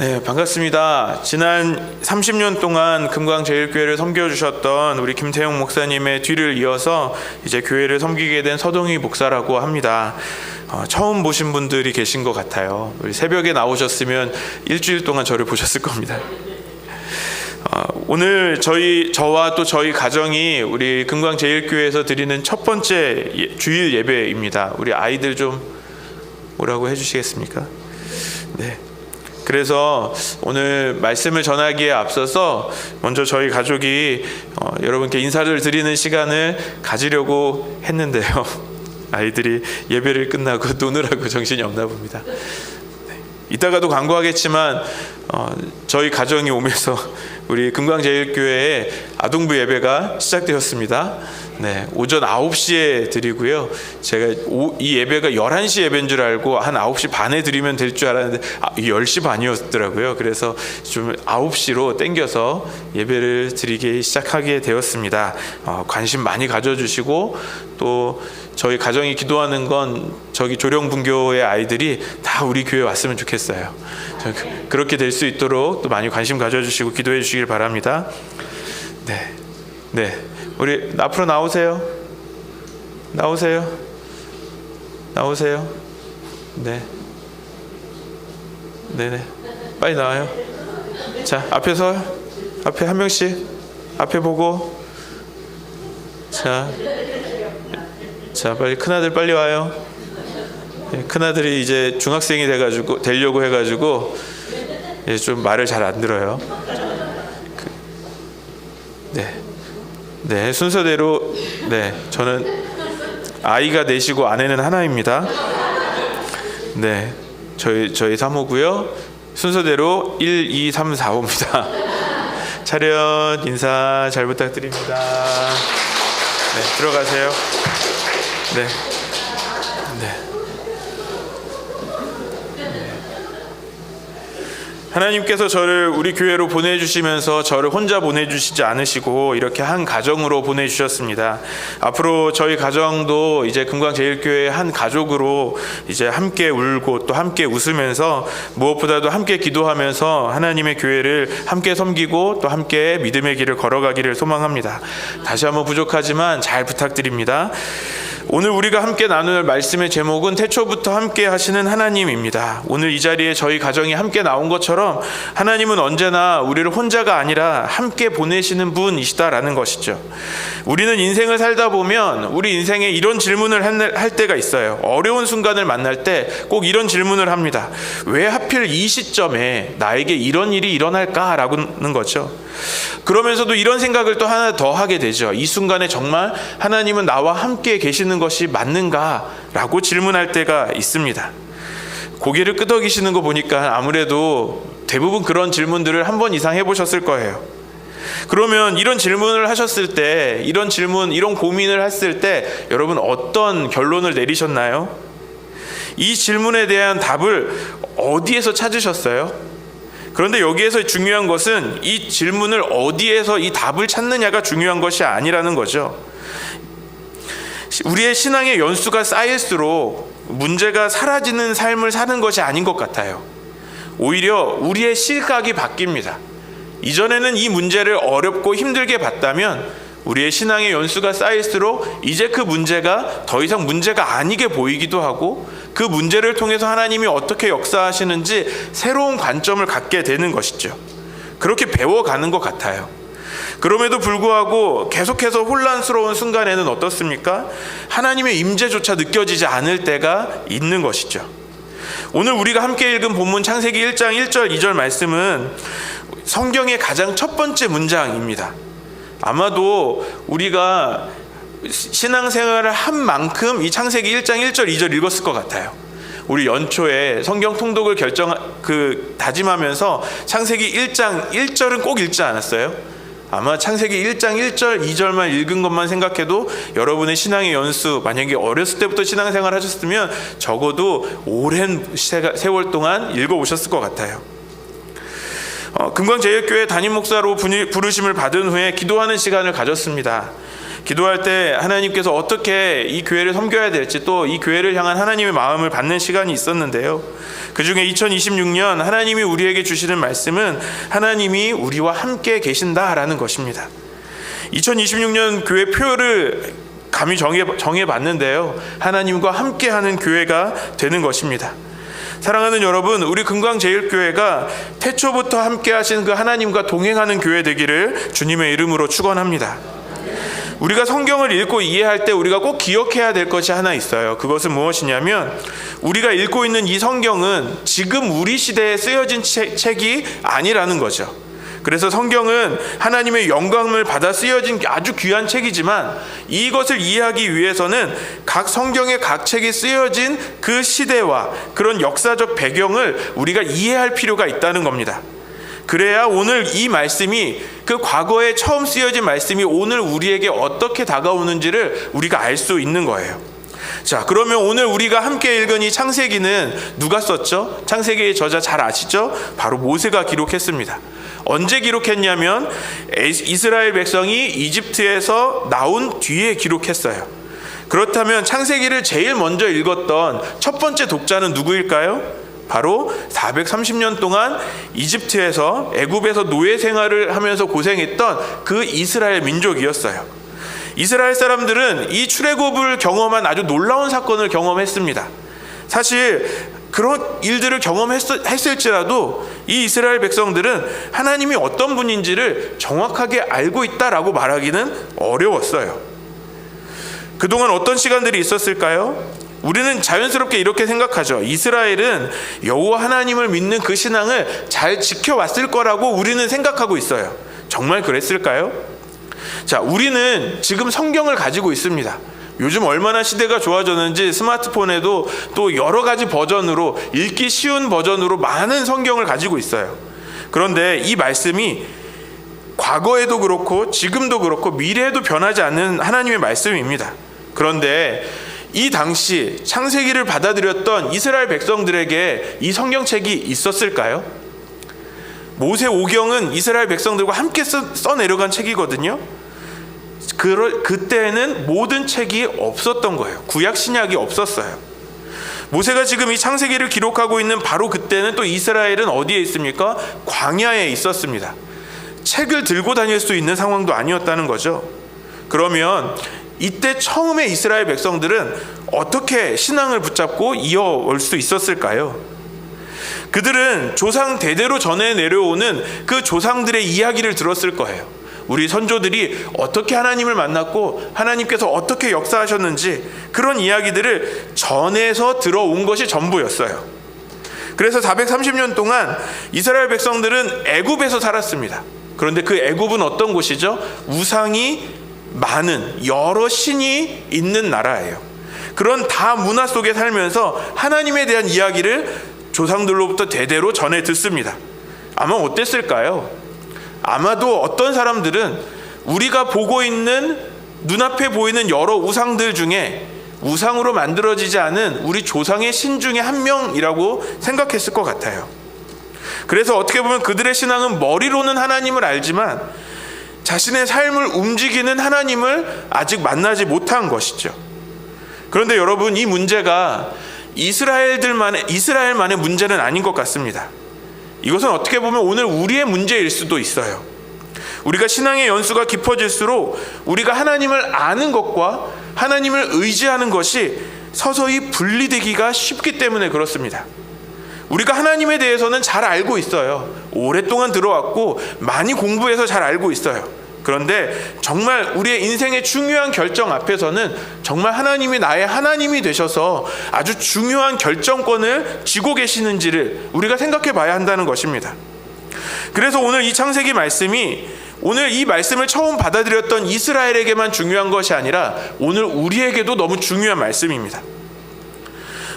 네, 반갑습니다. 지난 30년 동안 금광제일교회를 섬겨주셨던 우리 김태용 목사님의 뒤를 이어서 이제 교회를 섬기게 된 서동희 목사라고 합니다. 처음 보신 분들이 계신 것 같아요. 우리 새벽에 나오셨으면 일주일 동안 저를 보셨을 겁니다. 오늘 저와 또 저희 가정이 우리 금광제일교회에서 드리는 첫 번째 주일 예배입니다. 우리 아이들 좀 뭐라고 해주시겠습니까? 네. 그래서 오늘 말씀을 전하기에 앞서서 먼저 저희 가족이 여러분께 인사를 드리는 시간을 가지려고 했는데요. 아이들이 예배를 끝나고 노느라고 정신이 없나 봅니다. 네. 이따가도 광고하겠지만 저희 가정이 오면서 우리 금광제일교회의 아동부 예배가 시작되었습니다. 네, 오전 9시에 드리고요. 제가 이 예배가 11시 예배인 줄 알고 한 9시 반에 드리면 될 줄 알았는데 10시 반이었더라고요. 그래서 좀 9시로 땡겨서 예배를 드리기 시작하게 되었습니다. 관심 많이 가져주시고 또 저희 가정이 기도하는 건 저기 조령분교의 아이들이 다 우리 교회 왔으면 좋겠어요. 그렇게 될 수 있도록 또 많이 관심 가져주시고 기도해 주시길 바랍니다. 네. 우리 앞으로 나오세요. 네네. 빨리 나와요. 자, 앞에 한 명씩 앞에 보고. 자, 빨리 큰아들 빨리 와요. 네, 큰아들이 이제 중학생이 되려고 해가지고 좀 말을 잘 안 들어요. 네, 순서대로. 네, 저는 아이가 넷이고 아내는 하나입니다. 네, 저희 사모고요. 순서대로 1, 2, 3, 4, 5입니다. 차렷 인사 잘 부탁드립니다. 네, 들어가세요. 네. 하나님께서 저를 우리 교회로 보내주시면서 저를 혼자 보내주시지 않으시고 이렇게 한 가정으로 보내주셨습니다. 앞으로 저희 가정도 이제 금광제일교회의 한 가족으로 이제 함께 울고 또 함께 웃으면서 무엇보다도 함께 기도하면서 하나님의 교회를 함께 섬기고 또 함께 믿음의 길을 걸어가기를 소망합니다. 다시 한번 부족하지만 잘 부탁드립니다. 오늘 우리가 함께 나눌 말씀의 제목은 태초부터 함께 하시는 하나님입니다. 오늘 이 자리에 저희 가정이 함께 나온 것처럼 하나님은 언제나 우리를 혼자가 아니라 함께 보내시는 분이시다라는 것이죠. 우리는 인생을 살다 보면 우리 인생에 이런 질문을 할 때가 있어요. 어려운 순간을 만날 때 꼭 이런 질문을 합니다. 왜 하필 이 시점에 나에게 이런 일이 일어날까라는 거죠. 그러면서도 이런 생각을 또 하나 더 하게 되죠. 이 순간에 정말 하나님은 나와 함께 계시는 것이 맞는가라고 질문할 때가 있습니다. 고개를 끄덕이시는 거 보니까 아무래도 대부분 그런 질문들을 한 번 이상 해보셨을 거예요. 그러면 이런 질문을 하셨을 때, 이런 고민을 했을 때 여러분 어떤 결론을 내리셨나요? 이 질문에 대한 답을 어디에서 찾으셨어요? 그런데 여기에서 중요한 것은 이 질문을 어디에서 이 답을 찾느냐가 중요한 것이 아니라는 거죠. 우리의 신앙의 연수가 쌓일수록 문제가 사라지는 삶을 사는 것이 아닌 것 같아요. 오히려 우리의 시각이 바뀝니다. 이전에는 이 문제를 어렵고 힘들게 봤다면 우리의 신앙의 연수가 쌓일수록 이제 그 문제가 더 이상 문제가 아니게 보이기도 하고 그 문제를 통해서 하나님이 어떻게 역사하시는지 새로운 관점을 갖게 되는 것이죠. 그렇게 배워가는 것 같아요. 그럼에도 불구하고 계속해서 혼란스러운 순간에는 어떻습니까? 하나님의 임재조차 느껴지지 않을 때가 있는 것이죠. 오늘 우리가 함께 읽은 본문 창세기 1장 1절 2절 말씀은 성경의 가장 첫 번째 문장입니다. 아마도 우리가 신앙생활을 한 만큼 이 창세기 1장 1절 2절 읽었을 것 같아요. 우리 연초에 성경 통독을 다짐하면서 창세기 1장 1절은 꼭 읽지 않았어요? 아마 창세기 1장 1절 2절만 읽은 것만 생각해도 여러분의 신앙의 연수, 만약에 어렸을 때부터 신앙생활 하셨으면 적어도 오랜 세월 동안 읽어오셨을 것 같아요. 금광제일교회 담임 목사로 부르심을 받은 후에 기도하는 시간을 가졌습니다. 기도할 때 하나님께서 어떻게 이 교회를 섬겨야 될지, 또 이 교회를 향한 하나님의 마음을 받는 시간이 있었는데요. 그중에 2026년 하나님이 우리에게 주시는 말씀은 하나님이 우리와 함께 계신다라는 것입니다. 2026년 교회 표를 감히 정해봤는데요. 하나님과 함께하는 교회가 되는 것입니다. 사랑하는 여러분, 우리 금광제일교회가 태초부터 함께하신 그 하나님과 동행하는 교회 되기를 주님의 이름으로 축원합니다. 우리가 성경을 읽고 이해할 때 우리가 꼭 기억해야 될 것이 하나 있어요. 그것은 무엇이냐면, 우리가 읽고 있는 이 성경은 지금 우리 시대에 쓰여진 책이 아니라는 거죠. 그래서 성경은 하나님의 영감을 받아 쓰여진 아주 귀한 책이지만, 이것을 이해하기 위해서는 각 성경의 각 책이 쓰여진 그 시대와 그런 역사적 배경을 우리가 이해할 필요가 있다는 겁니다. 그래야 오늘 이 말씀이, 그 과거에 처음 쓰여진 말씀이 오늘 우리에게 어떻게 다가오는지를 우리가 알 수 있는 거예요. 자, 그러면 오늘 우리가 함께 읽은 이 창세기는 누가 썼죠? 창세기의 저자 잘 아시죠? 바로 모세가 기록했습니다. 언제 기록했냐면 이스라엘 백성이 이집트에서 나온 뒤에 기록했어요. 그렇다면 창세기를 제일 먼저 읽었던 첫 번째 독자는 누구일까요? 바로 430년 동안 이집트에서, 애굽에서 노예 생활을 하면서 고생했던 그 이스라엘 민족이었어요. 이스라엘 사람들은 이 출애굽을 경험한 아주 놀라운 사건을 경험했습니다. 사실 그런 일들을 경험했을지라도 이 이스라엘 백성들은 하나님이 어떤 분인지를 정확하게 알고 있다라고 말하기는 어려웠어요. 그동안 어떤 시간들이 있었을까요? 우리는 자연스럽게 이렇게 생각하죠. 이스라엘은 여호와 하나님을 믿는 그 신앙을 잘 지켜왔을 거라고 우리는 생각하고 있어요. 정말 그랬을까요? 자, 우리는 지금 성경을 가지고 있습니다. 요즘 얼마나 시대가 좋아졌는지 스마트폰에도 또 여러 가지 버전으로, 읽기 쉬운 버전으로 많은 성경을 가지고 있어요. 그런데 이 말씀이 과거에도 그렇고 지금도 그렇고 미래에도 변하지 않는 하나님의 말씀입니다. 그런데 이 당시 창세기를 받아들였던 이스라엘 백성들에게 이 성경책이 있었을까요? 모세오경은 이스라엘 백성들과 함께 써내려간 책이거든요. 그때는 모든 책이 없었던 거예요. 구약 신약이 없었어요. 모세가 지금 이 창세기를 기록하고 있는 바로 그때는 또 이스라엘은 어디에 있습니까? 광야에 있었습니다. 책을 들고 다닐 수 있는 상황도 아니었다는 거죠. 그러면 이때 처음에 이스라엘 백성들은 어떻게 신앙을 붙잡고 이어올 수 있었을까요? 그들은 조상 대대로 전해 내려오는 그 조상들의 이야기를 들었을 거예요. 우리 선조들이 어떻게 하나님을 만났고 하나님께서 어떻게 역사하셨는지, 그런 이야기들을 전해서 들어온 것이 전부였어요. 그래서 430년 동안 이스라엘 백성들은 애굽에서 살았습니다. 그런데 그 애굽은 어떤 곳이죠? 우상이 많은, 여러 신이 있는 나라예요. 그런 다문화 속에 살면서 하나님에 대한 이야기를 조상들로부터 대대로 전해 듣습니다. 아마 어땠을까요? 아마도 어떤 사람들은 우리가 보고 있는, 눈앞에 보이는 여러 우상들 중에 우상으로 만들어지지 않은 우리 조상의 신 중에 한 명이라고 생각했을 것 같아요. 그래서 어떻게 보면 그들의 신앙은 머리로는 하나님을 알지만 자신의 삶을 움직이는 하나님을 아직 만나지 못한 것이죠. 그런데 여러분, 이 문제가 이스라엘만의 문제는 아닌 것 같습니다. 이것은 어떻게 보면 오늘 우리의 문제일 수도 있어요. 우리가 신앙의 연수가 깊어질수록 우리가 하나님을 아는 것과 하나님을 의지하는 것이 서서히 분리되기가 쉽기 때문에 그렇습니다. 우리가 하나님에 대해서는 잘 알고 있어요. 오랫동안 들어왔고 많이 공부해서 잘 알고 있어요. 그런데 정말 우리의 인생의 중요한 결정 앞에서는 정말 하나님이 나의 하나님이 되셔서 아주 중요한 결정권을 쥐고 계시는지를 우리가 생각해 봐야 한다는 것입니다. 그래서 오늘 이 창세기 말씀이, 오늘 이 말씀을 처음 받아들였던 이스라엘에게만 중요한 것이 아니라 오늘 우리에게도 너무 중요한 말씀입니다.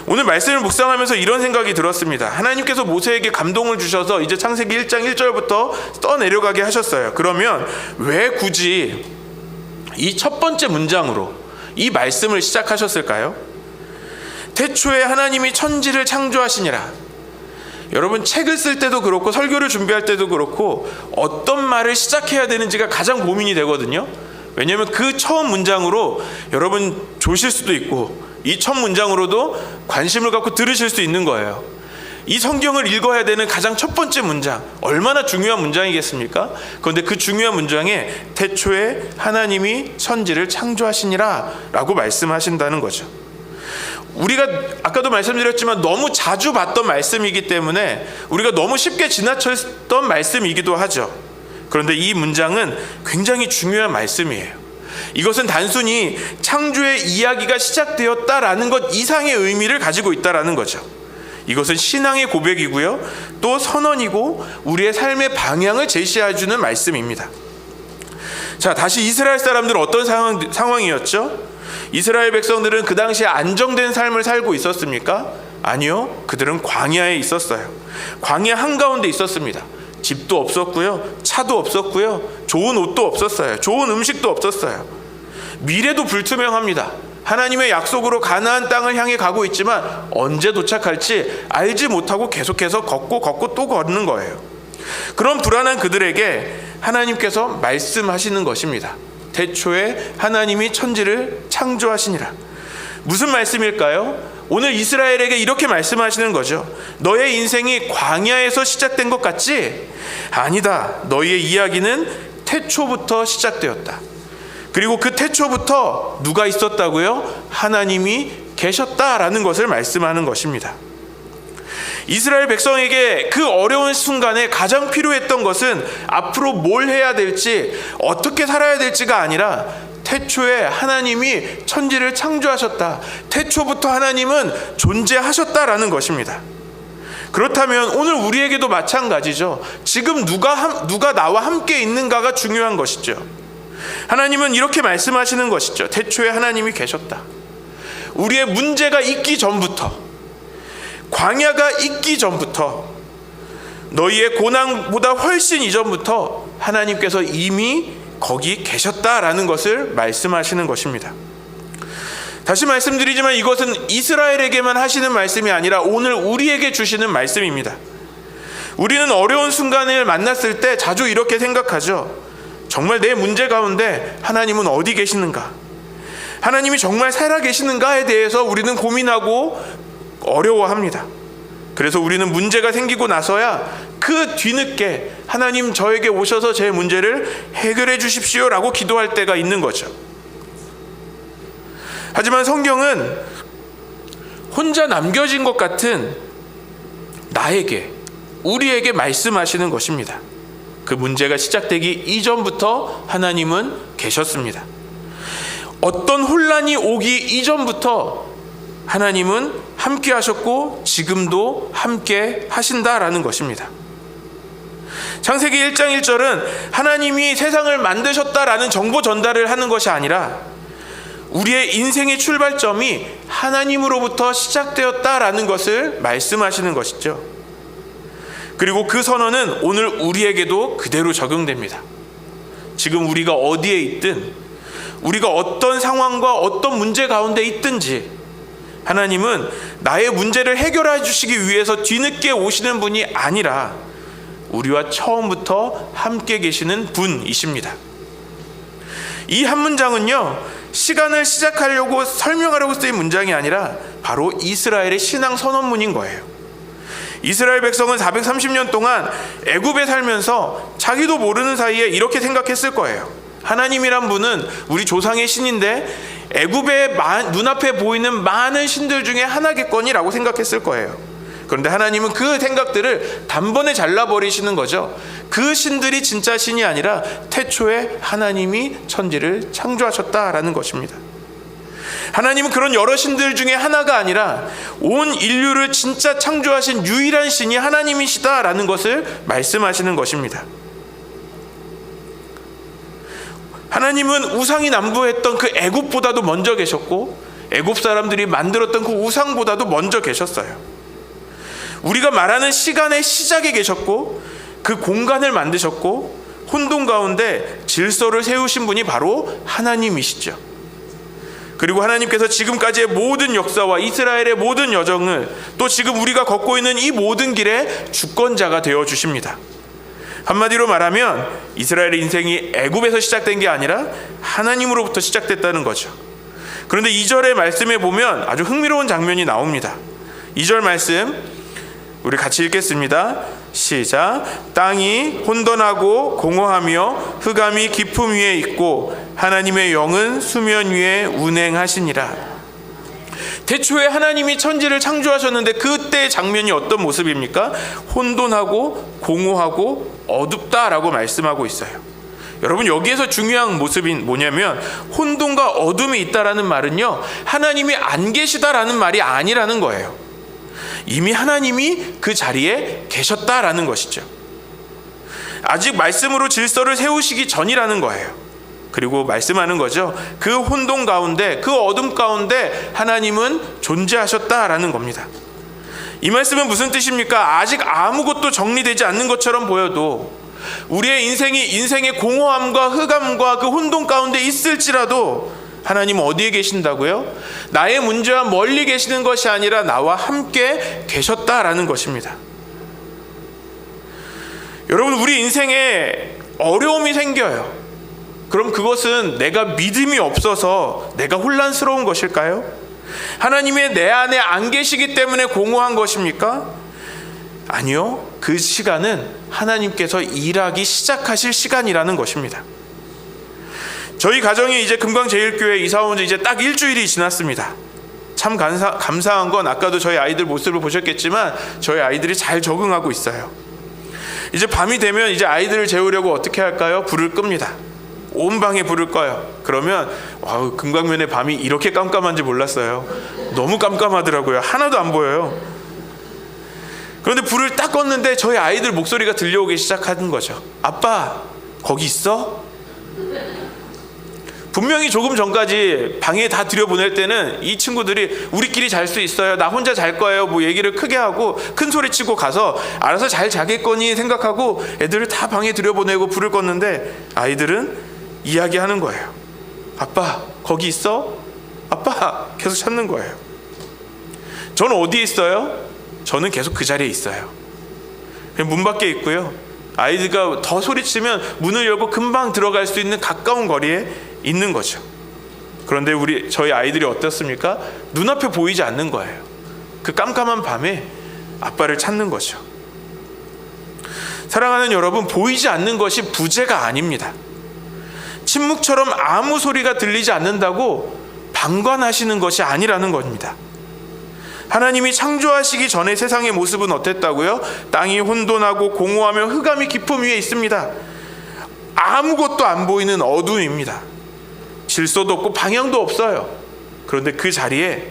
오늘 말씀을 묵상하면서 이런 생각이 들었습니다. 하나님께서 모세에게 감동을 주셔서 이제 창세기 1장 1절부터 써내려가게 하셨어요. 그러면 왜 굳이 이 첫 번째 문장으로 이 말씀을 시작하셨을까요? 태초에 하나님이 천지를 창조하시니라. 여러분, 책을 쓸 때도 그렇고 설교를 준비할 때도 그렇고 어떤 말을 시작해야 되는지가 가장 고민이 되거든요. 왜냐하면 그 처음 문장으로 여러분 조실 수도 있고 이 첫 문장으로도 관심을 갖고 들으실 수 있는 거예요. 이 성경을 읽어야 되는 가장 첫 번째 문장, 얼마나 중요한 문장이겠습니까? 그런데 그 중요한 문장에 태초에 하나님이 천지를 창조하시니라 라고 말씀하신다는 거죠. 우리가 아까도 말씀드렸지만 너무 자주 봤던 말씀이기 때문에 우리가 너무 쉽게 지나쳤던 말씀이기도 하죠. 그런데 이 문장은 굉장히 중요한 말씀이에요. 이것은 단순히 창조의 이야기가 시작되었다라는 것 이상의 의미를 가지고 있다라는 거죠. 이것은 신앙의 고백이고요, 또 선언이고 우리의 삶의 방향을 제시해주는 말씀입니다. 자, 다시 이스라엘 사람들은 어떤 상황이었죠? 이스라엘 백성들은 그 당시에 안정된 삶을 살고 있었습니까? 아니요, 그들은 광야에 있었어요. 광야 한가운데 있었습니다. 집도 없었고요, 차도 없었고요, 좋은 옷도 없었어요, 좋은 음식도 없었어요. 미래도 불투명합니다. 하나님의 약속으로 가나안 땅을 향해 가고 있지만 언제 도착할지 알지 못하고 계속해서 걷고 또 걷는 거예요. 그런 불안한 그들에게 하나님께서 말씀하시는 것입니다. 태초에 하나님이 천지를 창조하시니라. 무슨 말씀일까요? 오늘 이스라엘에게 이렇게 말씀하시는 거죠. 너의 인생이 광야에서 시작된 것 같지? 아니다. 너희의 이야기는 태초부터 시작되었다. 그리고 그 태초부터 누가 있었다고요? 하나님이 계셨다라는 것을 말씀하는 것입니다. 이스라엘 백성에게 그 어려운 순간에 가장 필요했던 것은 앞으로 뭘 해야 될지, 어떻게 살아야 될지가 아니라 태초에 하나님이 천지를 창조하셨다, 태초부터 하나님은 존재하셨다라는 것입니다. 그렇다면 오늘 우리에게도 마찬가지죠. 지금 누가 나와 함께 있는가가 중요한 것이죠. 하나님은 이렇게 말씀하시는 것이죠. 태초에 하나님이 계셨다. 우리의 문제가 있기 전부터, 광야가 있기 전부터, 너희의 고난보다 훨씬 이전부터 하나님께서 이미 거기 계셨다라는 것을 말씀하시는 것입니다. 다시 말씀드리지만 이것은 이스라엘에게만 하시는 말씀이 아니라 오늘 우리에게 주시는 말씀입니다. 우리는 어려운 순간을 만났을 때 자주 이렇게 생각하죠. 정말 내 문제 가운데 하나님은 어디 계시는가? 하나님이 정말 살아 계시는가에 대해서 우리는 고민하고 어려워합니다. 그래서 우리는 문제가 생기고 나서야 그 뒤늦게 하나님 저에게 오셔서 제 문제를 해결해 주십시오라고 기도할 때가 있는 거죠. 하지만 성경은 혼자 남겨진 것 같은 나에게, 우리에게 말씀하시는 것입니다. 그 문제가 시작되기 이전부터 하나님은 계셨습니다. 어떤 혼란이 오기 이전부터 하나님은 함께 하셨고 지금도 함께 하신다라는 것입니다. 창세기 1장 1절은 하나님이 세상을 만드셨다라는 정보 전달을 하는 것이 아니라 우리의 인생의 출발점이 하나님으로부터 시작되었다라는 것을 말씀하시는 것이죠. 그리고 그 선언은 오늘 우리에게도 그대로 적용됩니다. 지금 우리가 어디에 있든, 우리가 어떤 상황과 어떤 문제 가운데 있든지 하나님은 나의 문제를 해결해 주시기 위해서 뒤늦게 오시는 분이 아니라 우리와 처음부터 함께 계시는 분이십니다. 이 한 문장은요, 시간을 시작하려고 설명하려고 쓰인 문장이 아니라 바로 이스라엘의 신앙 선언문인 거예요. 이스라엘 백성은 430년 동안 애굽에 살면서 자기도 모르는 사이에 이렇게 생각했을 거예요. 하나님이란 분은 우리 조상의 신인데 애굽의 눈앞에 보이는 많은 신들 중에 하나겠거니라고 생각했을 거예요. 그런데 하나님은 그 생각들을 단번에 잘라버리시는 거죠. 그 신들이 진짜 신이 아니라 태초에 하나님이 천지를 창조하셨다라는 것입니다. 하나님은 그런 여러 신들 중에 하나가 아니라 온 인류를 진짜 창조하신 유일한 신이 하나님이시다라는 것을 말씀하시는 것입니다. 하나님은 우상이 난무했던 그 애굽보다도 먼저 계셨고 애굽 사람들이 만들었던 그 우상보다도 먼저 계셨어요. 우리가 말하는 시간의 시작에 계셨고 그 공간을 만드셨고 혼돈 가운데 질서를 세우신 분이 바로 하나님이시죠. 그리고 하나님께서 지금까지의 모든 역사와 이스라엘의 모든 여정을, 또 지금 우리가 걷고 있는 이 모든 길의 주권자가 되어 주십니다. 한마디로 말하면 이스라엘의 인생이 애굽에서 시작된 게 아니라 하나님으로부터 시작됐다는 거죠. 그런데 2절의 말씀에 보면 아주 흥미로운 장면이 나옵니다. 2절 말씀 우리 같이 읽겠습니다. 시작. 땅이 혼돈하고 공허하며 흑암이 깊음 위에 있고 하나님의 영은 수면 위에 운행하시니라. 태초에 하나님이 천지를 창조하셨는데 그때의 장면이 어떤 모습입니까? 혼돈하고 공허하고 어둡다라고 말씀하고 있어요. 여러분, 여기에서 중요한 모습이 뭐냐면 혼돈과 어둠이 있다라는 말은요, 하나님이 안 계시다라는 말이 아니라는 거예요. 이미 하나님이 그 자리에 계셨다라는 것이죠. 아직 말씀으로 질서를 세우시기 전이라는 거예요. 그리고 말씀하는 거죠. 그 혼돈 가운데, 그 어둠 가운데 하나님은 존재하셨다라는 겁니다. 이 말씀은 무슨 뜻입니까? 아직 아무것도 정리되지 않는 것처럼 보여도 우리의 인생의 공허함과 흑암과 그 혼돈 가운데 있을지라도 하나님은 어디에 계신다고요? 나의 문제와 멀리 계시는 것이 아니라 나와 함께 계셨다라는 것입니다. 여러분, 우리 인생에 어려움이 생겨요. 그럼 그것은 내가 믿음이 없어서 내가 혼란스러운 것일까요? 하나님의 내 안에 안 계시기 때문에 공허한 것입니까? 아니요. 그 시간은 하나님께서 일하기 시작하실 시간이라는 것입니다. 저희 가정이 이제 금광제일교회 이사 온 지 이제 딱 일주일이 지났습니다. 참 감사한 건 아까도 저희 아이들 모습을 보셨겠지만 저희 아이들이 잘 적응하고 있어요. 이제 밤이 되면 이제 아이들을 재우려고 어떻게 할까요? 불을 끕니다. 온 방에 불을 꺼요. 그러면 금강면의 밤이 이렇게 깜깜한지 몰랐어요. 너무 깜깜하더라고요. 하나도 안 보여요. 그런데 불을 딱 껐는데 저희 아이들 목소리가 들려오기 시작하는 거죠. 아빠, 거기 있어? 분명히 조금 전까지 방에 다 들여보낼 때는 이 친구들이 우리끼리 잘 수 있어요, 나 혼자 잘 거예요, 뭐 얘기를 크게 하고 큰 소리 치고 가서 알아서 잘 자겠거니 생각하고 애들을 다 방에 들여보내고 불을 껐는데 아이들은 이야기하는 거예요. 아빠, 거기 있어? 아빠, 계속 찾는 거예요. 저는 어디에 있어요? 저는 계속 그 자리에 있어요. 그냥 문 밖에 있고요. 아이들과 더 소리치면 문을 열고 금방 들어갈 수 있는 가까운 거리에 있는 거죠. 그런데 저희 아이들이 어떻습니까? 눈앞에 보이지 않는 거예요. 그 깜깜한 밤에 아빠를 찾는 거죠. 사랑하는 여러분, 보이지 않는 것이 부재가 아닙니다. 침묵처럼 아무 소리가 들리지 않는다고 방관하시는 것이 아니라는 겁니다. 하나님이 창조하시기 전에 세상의 모습은 어땠다고요? 땅이 혼돈하고 공허하며 흑암이 깊음 위에 있습니다. 아무것도 안 보이는 어둠입니다. 질서도 없고 방향도 없어요. 그런데 그 자리에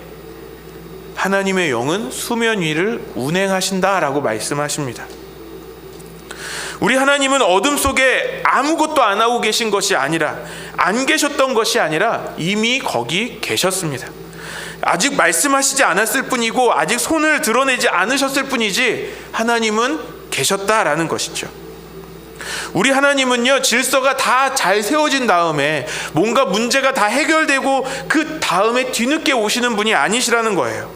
하나님의 영은 수면 위를 운행하신다라고 말씀하십니다. 우리 하나님은 어둠 속에 아무것도 안 하고 계신 것이 아니라, 안 계셨던 것이 아니라 이미 거기 계셨습니다. 아직 말씀하시지 않았을 뿐이고 아직 손을 드러내지 않으셨을 뿐이지 하나님은 계셨다라는 것이죠. 우리 하나님은요, 질서가 다 잘 세워진 다음에 뭔가 문제가 다 해결되고 그 다음에 뒤늦게 오시는 분이 아니시라는 거예요.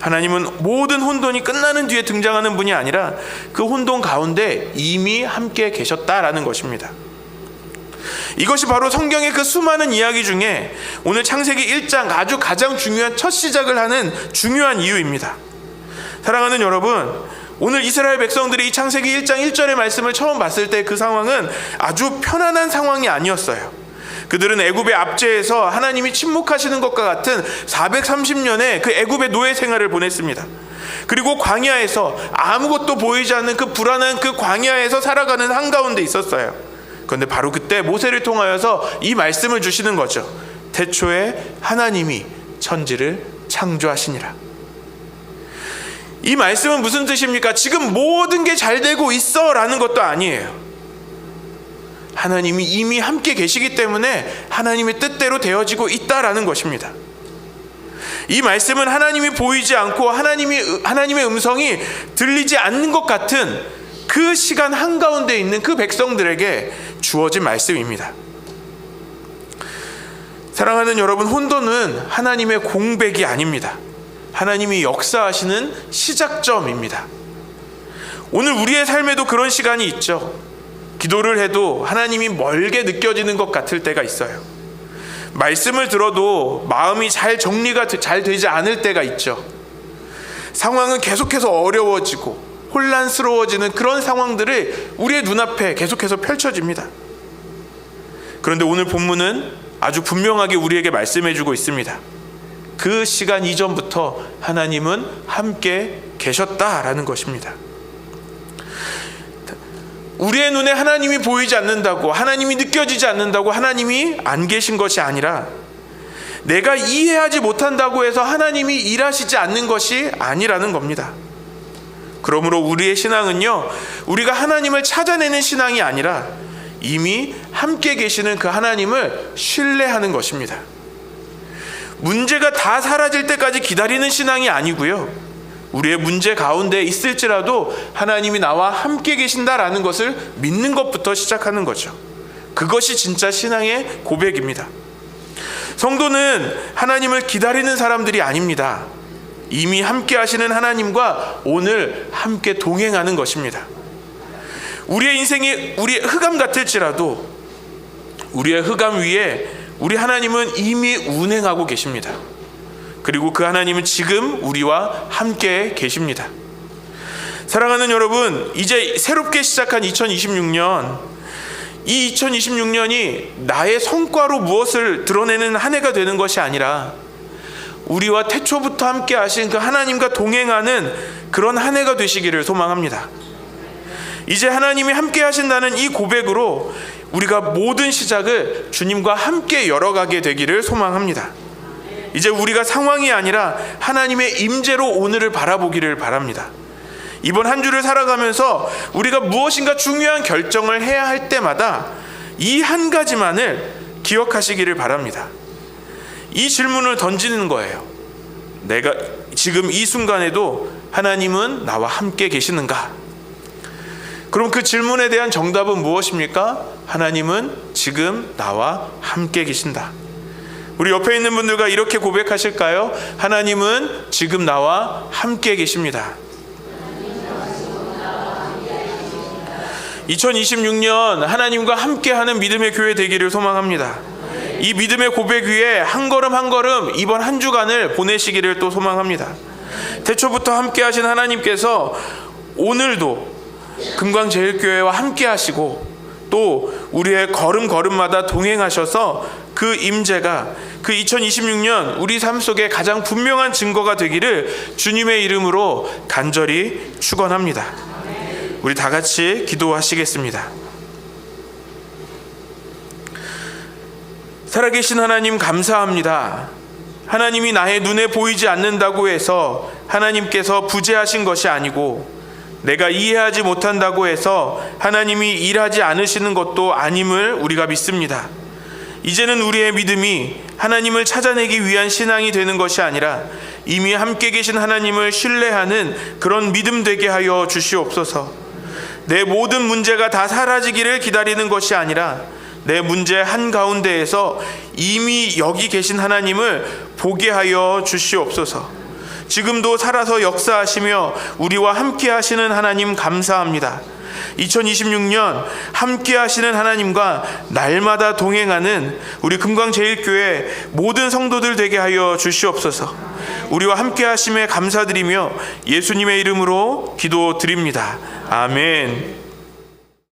하나님은 모든 혼돈이 끝나는 뒤에 등장하는 분이 아니라 그 혼돈 가운데 이미 함께 계셨다라는 것입니다. 이것이 바로 성경의 그 수많은 이야기 중에 오늘 창세기 1장 아주 가장 중요한 첫 시작을 하는 중요한 이유입니다. 사랑하는 여러분, 오늘 이스라엘 백성들이 이 창세기 1장 1절의 말씀을 처음 봤을 때 그 상황은 아주 편안한 상황이 아니었어요. 그들은 애굽의 압제에서 하나님이 침묵하시는 것과 같은 430년의 그 애굽의 노예 생활을 보냈습니다. 그리고 광야에서 아무것도 보이지 않는 그 불안한 그 광야에서 살아가는 한가운데 있었어요. 그런데 바로 그때 모세를 통하여서 이 말씀을 주시는 거죠. 태초에 하나님이 천지를 창조하시니라. 이 말씀은 무슨 뜻입니까? 지금 모든 게 잘 되고 있어 라는 것도 아니에요. 하나님이 이미 함께 계시기 때문에 하나님의 뜻대로 되어지고 있다라는 것입니다. 이 말씀은 하나님이 보이지 않고 하나님의 음성이 들리지 않는 것 같은 그 시간 한가운데 있는 그 백성들에게 주어진 말씀입니다. 사랑하는 여러분, 혼돈은 하나님의 공백이 아닙니다. 하나님이 역사하시는 시작점입니다. 오늘 우리의 삶에도 그런 시간이 있죠. 기도를 해도 하나님이 멀게 느껴지는 것 같을 때가 있어요. 말씀을 들어도 마음이 잘 정리가 잘 되지 않을 때가 있죠. 상황은 계속해서 어려워지고 혼란스러워지는 그런 상황들이 우리의 눈앞에 계속해서 펼쳐집니다. 그런데 오늘 본문은 아주 분명하게 우리에게 말씀해주고 있습니다. 그 시간 이전부터 하나님은 함께 계셨다라는 것입니다. 우리의 눈에 하나님이 보이지 않는다고, 하나님이 느껴지지 않는다고 하나님이 안 계신 것이 아니라, 내가 이해하지 못한다고 해서 하나님이 일하시지 않는 것이 아니라는 겁니다. 그러므로 우리의 신앙은요, 우리가 하나님을 찾아내는 신앙이 아니라 이미 함께 계시는 그 하나님을 신뢰하는 것입니다. 문제가 다 사라질 때까지 기다리는 신앙이 아니고요, 우리의 문제 가운데 있을지라도 하나님이 나와 함께 계신다라는 것을 믿는 것부터 시작하는 거죠. 그것이 진짜 신앙의 고백입니다. 성도는 하나님을 기다리는 사람들이 아닙니다. 이미 함께 하시는 하나님과 오늘 함께 동행하는 것입니다. 우리의 인생이 우리의 흑암 같을지라도 우리의 흑암 위에 우리 하나님은 이미 운행하고 계십니다. 그리고 그 하나님은 지금 우리와 함께 계십니다. 사랑하는 여러분, 이제 새롭게 시작한 2026년, 이 2026년이 나의 성과로 무엇을 드러내는 한 해가 되는 것이 아니라 우리와 태초부터 함께 하신 그 하나님과 동행하는 그런 한 해가 되시기를 소망합니다. 이제 하나님이 함께 하신다는 이 고백으로 우리가 모든 시작을 주님과 함께 열어가게 되기를 소망합니다. 이제 우리가 상황이 아니라 하나님의 임재로 오늘을 바라보기를 바랍니다. 이번 한 주를 살아가면서 우리가 무엇인가 중요한 결정을 해야 할 때마다 이 한 가지만을 기억하시기를 바랍니다. 이 질문을 던지는 거예요. 내가 지금 이 순간에도 하나님은 나와 함께 계시는가? 그럼 그 질문에 대한 정답은 무엇입니까? 하나님은 지금 나와 함께 계신다. 우리 옆에 있는 분들과 이렇게 고백하실까요? 하나님은 지금 나와 함께 계십니다. 2026년 하나님과 함께하는 믿음의 교회 되기를 소망합니다. 이 믿음의 고백 위에 한 걸음 한 걸음 이번 한 주간을 보내시기를 또 소망합니다. 태초부터 함께 하신 하나님께서 오늘도 금광제일교회와 함께 하시고 또 우리의 걸음걸음마다 동행하셔서 그 임재가 그 2026년 우리 삶 속에 가장 분명한 증거가 되기를 주님의 이름으로 간절히 축원합니다. 우리 다 같이 기도하시겠습니다. 살아계신 하나님 감사합니다. 하나님이 나의 눈에 보이지 않는다고 해서 하나님께서 부재하신 것이 아니고 내가 이해하지 못한다고 해서 하나님이 일하지 않으시는 것도 아님을 우리가 믿습니다. 이제는 우리의 믿음이 하나님을 찾아내기 위한 신앙이 되는 것이 아니라 이미 함께 계신 하나님을 신뢰하는 그런 믿음 되게 하여 주시옵소서. 내 모든 문제가 다 사라지기를 기다리는 것이 아니라 내 문제 한가운데에서 이미 여기 계신 하나님을 보게 하여 주시옵소서. 지금도 살아서 역사하시며 우리와 함께 하시는 하나님 감사합니다. 2026년 함께 하시는 하나님과 날마다 동행하는 우리 금광제일교회 모든 성도들 되게 하여 주시옵소서. 우리와 함께 하심에 감사드리며 예수님의 이름으로 기도드립니다. 아멘.